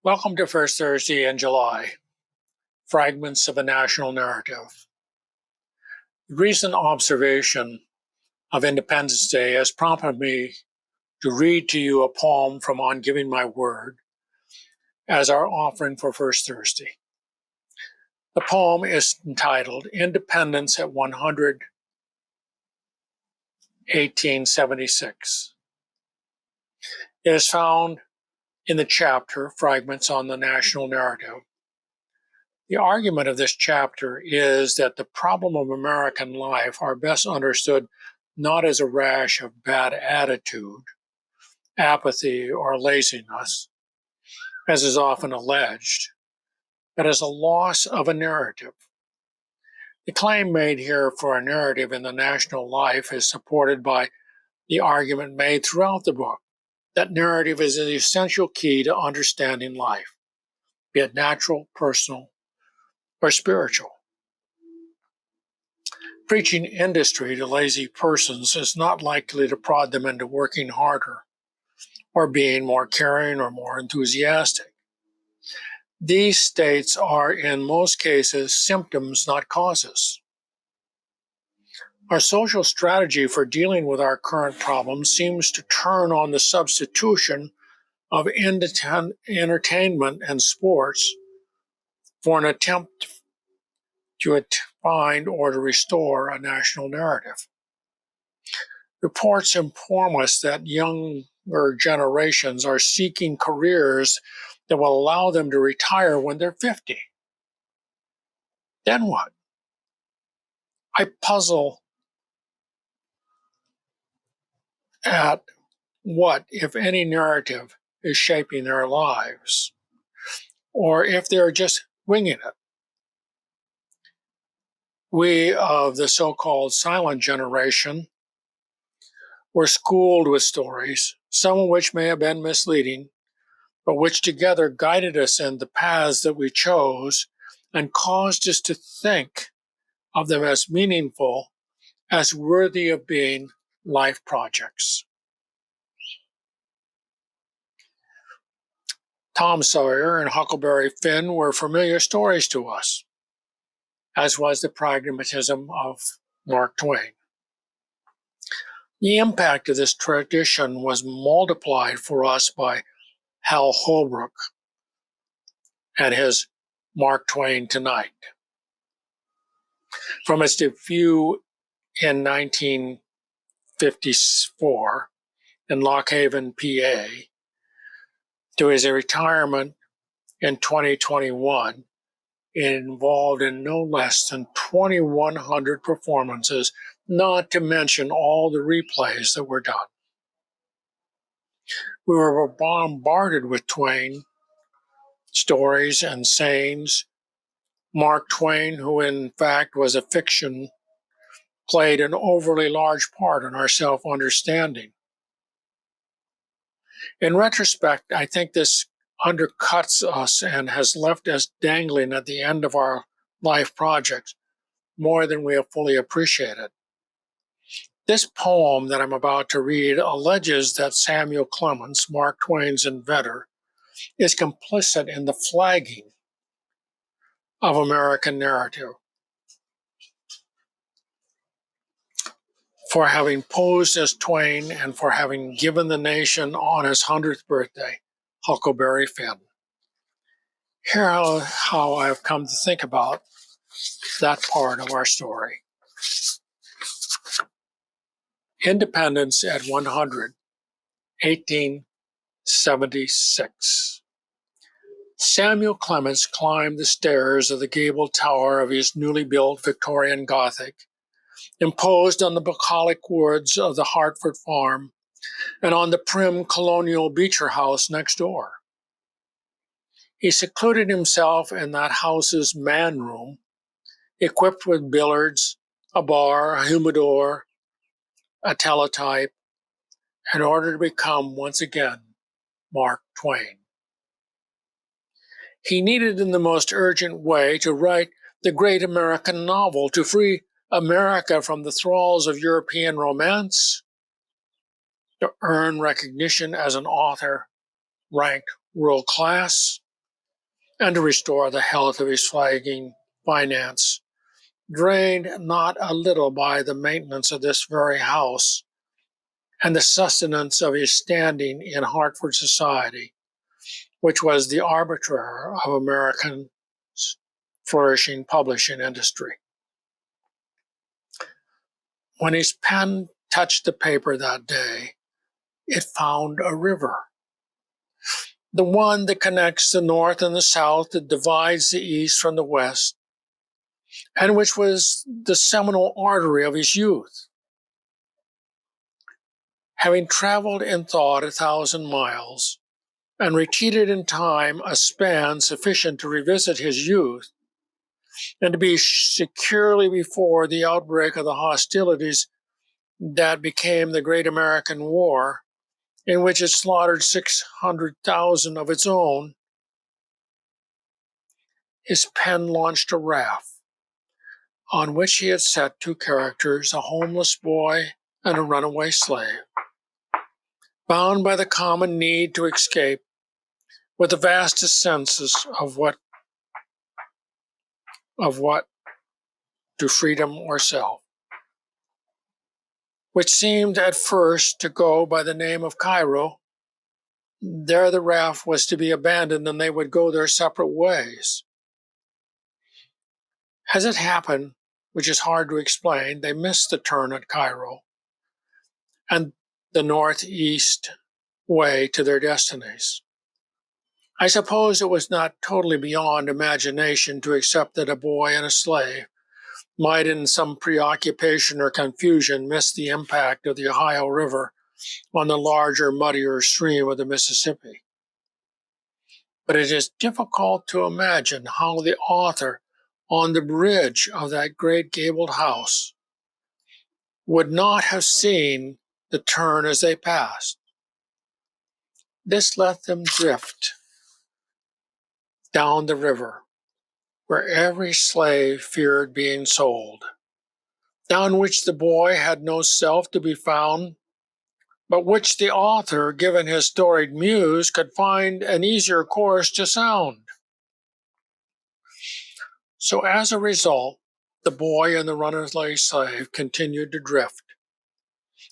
Welcome to First Thursday in July, Fragments of a National Narrative. The recent observation of Independence Day has prompted me to read to you a poem from On Giving My Word as our offering for First Thursday. The poem is entitled Independence at 100, 1876. It is found in the chapter Fragments on the National Narrative. The argument of this chapter is that the problem of American life are best understood not as a rash of bad attitude, apathy, or laziness, as is often alleged, but as a loss of a narrative. The claim made here for a narrative in the national life is supported by the argument made throughout the book that narrative is the essential key to understanding life, be it natural, personal, or spiritual. Preaching industry to lazy persons is not likely to prod them into working harder or being more caring or more enthusiastic. These states are, in most cases, symptoms, not causes. Our social strategy for dealing with our current problems seems to turn on the substitution of entertainment and sports for an attempt to find or to restore a national narrative. Reports inform us that younger generations are seeking careers that will allow them to retire when they're 50. Then what? I puzzle at what, if any, narrative is shaping their lives, or if they're just winging it. We of the so-called silent generation were schooled with stories, some of which may have been misleading, but which together guided us in the paths that we chose and caused us to think of them as meaningful, as worthy of being life projects. Tom Sawyer and Huckleberry Finn were familiar stories to us, as was the pragmatism of Mark Twain. The impact of this tradition was multiplied for us by Hal Holbrook and his Mark Twain Tonight. From its debut in 1954 in Lock Haven, PA, to his retirement in 2021, it involved in no less than 2,100 performances, not to mention all the replays that were done. We were bombarded with Twain stories and sayings. Mark Twain, who in fact was a fiction, played an overly large part in our self-understanding. In retrospect, I think this undercuts us and has left us dangling at the end of our life projects more than we have fully appreciated. This poem that I'm about to read alleges that Samuel Clements, Mark Twain's inventor, is complicit in the flagging of American narrative for having posed as Twain and for having given the nation on his 100th birthday Huckleberry Finn. Here how I've come to think about that part of our story. Independence at 100, 1876. Samuel Clements climbed the stairs of the gabled tower of his newly built Victorian Gothic, imposed on the bucolic woods of the Hartford farm and on the prim colonial Beecher house next door. He secluded himself in that house's man room, equipped with billiards, a bar, a humidor, a teletype, in order to become once again Mark Twain. He needed in the most urgent way to write the great American novel, to free America from the thralls of European romance, to earn recognition as an author ranked world class, and to restore the health of his flagging finance, drained not a little by the maintenance of this very house and the sustenance of his standing in Hartford society, which was the arbiter of American flourishing publishing industry. When his pen touched the paper that day, it found a river, the one that connects the North and the South, that divides the East from the West, and which was the seminal artery of his youth. Having traveled in thought 1,000 miles, and retreated in time a span sufficient to revisit his youth, and to be securely before the outbreak of the hostilities that became the Great American War, in which it slaughtered 600,000 of its own, his pen launched a raft on which he had set two characters, a homeless boy and a runaway slave, bound by the common need to escape with the vastest senses of what to freedom or self, which seemed at first to go by the name of Cairo. There the raft was to be abandoned and they would go their separate ways. As it happened, which is hard to explain, they missed the turn at Cairo and the northeast way to their destinies. I suppose it was not totally beyond imagination to accept that a boy and a slave might, in some preoccupation or confusion, miss the impact of the Ohio River on the larger, muddier stream of the Mississippi. But it is difficult to imagine how the author, on the bridge of that great gabled house, would not have seen the turn as they passed. This let them drift down the river, where every slave feared being sold, down which the boy had no self to be found, but which the author, given his storied muse, could find an easier course to sound. So as a result, the boy and the runaway slave continued to drift,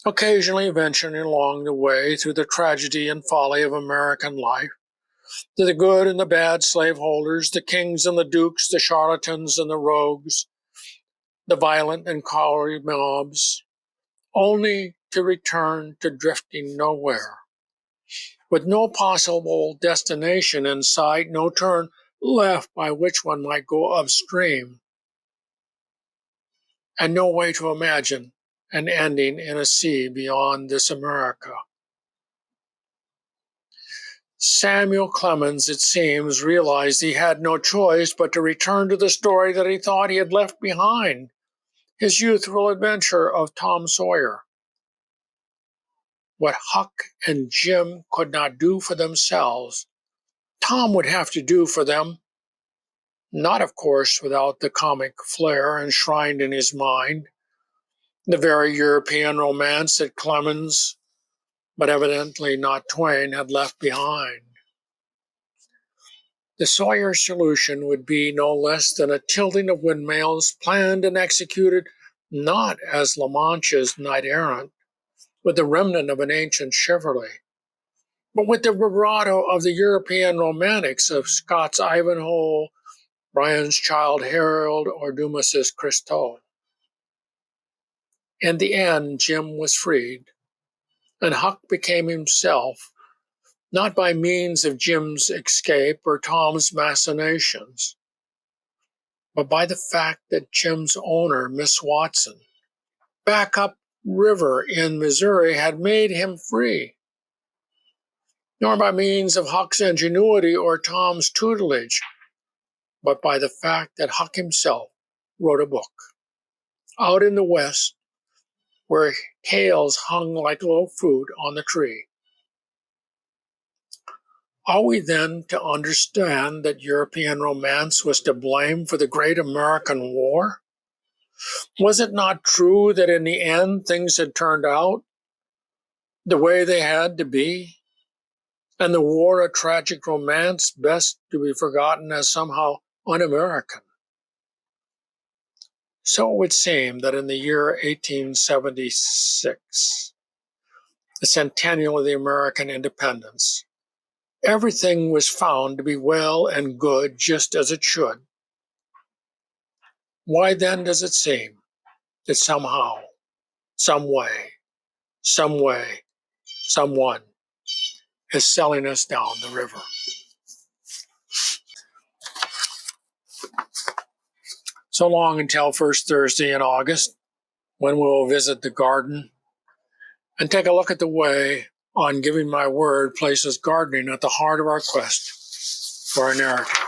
occasionally venturing along the way through the tragedy and folly of American life, to the good and the bad slaveholders, the kings and the dukes, the charlatans and the rogues, the violent and cowardly mobs, only to return to drifting nowhere, with no possible destination in sight, no turn left by which one might go upstream, and no way to imagine an ending in a sea beyond this America. Samuel Clements, it seems, realized he had no choice but to return to the story that he thought he had left behind, his youthful adventure of Tom Sawyer. What Huck and Jim could not do for themselves, Tom would have to do for them, not, of course, without the comic flair enshrined in his mind, the very European romance that Clemens, but evidently not Twain, had left behind. The Sawyer solution would be no less than a tilting of windmills, planned and executed not as La Mancha's knight-errant, with the remnant of an ancient chivalry, but with the bravado of the European romantics of Scott's Ivanhoe, Byron's Childe Harold, or Dumas's Christophe. In the end, Jim was freed, and Huck became himself, not by means of Jim's escape or Tom's machinations, but by the fact that Jim's owner, Miss Watson, back up river in Missouri, had made him free, nor by means of Huck's ingenuity or Tom's tutelage, but by the fact that Huck himself wrote a book. Out in the West, where tales hung like low fruit on the tree. Are we then to understand that European romance was to blame for the great American War? Was it not true that in the end things had turned out the way they had to be? and the war a tragic romance best to be forgotten as somehow un-American. So it would seem that in the year 1876, the centennial of the American independence, everything was found to be well and good just as it should. Why then does it seem that somehow, some way, someone is selling us down the river? So long until first Thursday in August, when we'll visit the garden and take a look at the way On Giving My Word places gardening at the heart of our quest for a narrative.